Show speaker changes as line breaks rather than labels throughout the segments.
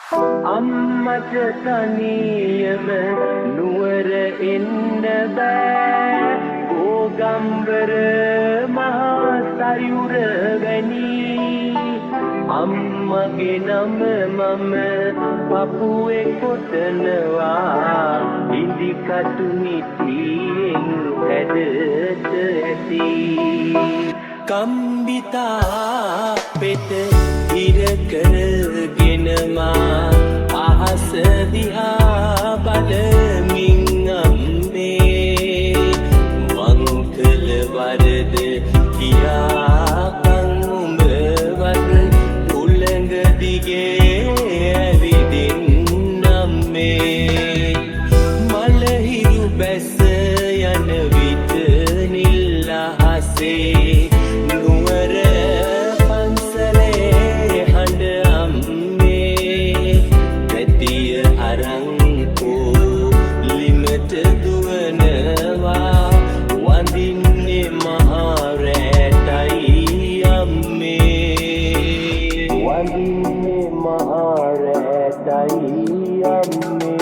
අම්මට තනියම නුවර එන්න බෑ ගෝගම්බර මහා සයුර වැනි අම්මගේ නම මම පපුවේ කොටනවා ඉදිකටු නිතියෙන් හැදට ඇති කම්බිතා පෙත ඉර කරගෙනමා අහස දිහා බලමින් අම්මේ මං කළ වරද කියාකං උඹවත් උළඟ දිගේ ඇවිදින් අම්මේ මලහිරු බැස යන විට නිල් අහසේ නුවර පන්සලේ හඬ අම්මේ පැතිය අරංකෝ ලිමට දුවනවා වඳින්නේ මහා රැටයි අම්මේ වඳින්නේ මහා රැටයි අම්මේ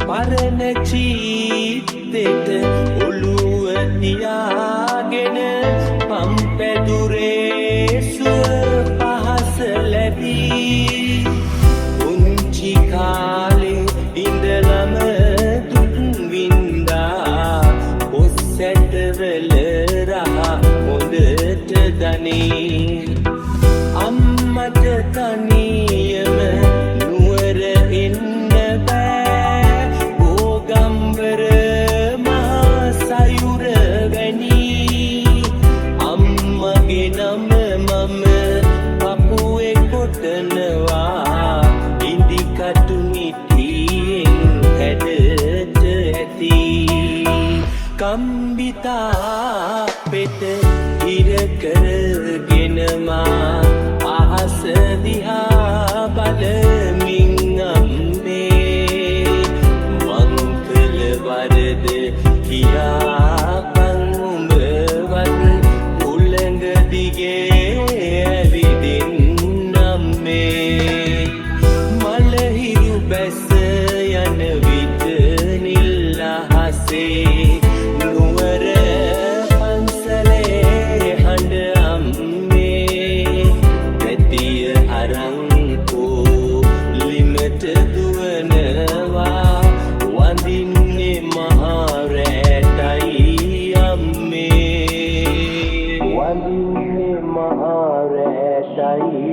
පරණ චීත්තෙට ඔළුව තියාගෙන පම්පැදුරේ සුව පහස ලැබී පුංචි කාලේ ඉඳලම දුක් වින්දා පොස්සැටවල රහ හොඳට දනී අම්මට තනියම නුවර එන්න නම මම පපුවේ කොටනවා ඉදිකටු නිතියෙන් හැඩට ඇති කම්බිතා පෙත ඉර කරගෙනමා අහස දිහා බලමින් අම්මේ මං කළ වරද කියාකං උඹවත් උළඟ දිගේ ඇවිදින් අම්මේ මලහිරු බැස යන විට නිල් අහසේ නුවර පන්සලේ හඬ අම්මේ පැතිය අරංකෝ ලිමට දුවනවා වඳින්නේ මහා රැටයි අම්මේ වඳින්නේ මහා රැටයි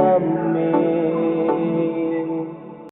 අම්මේ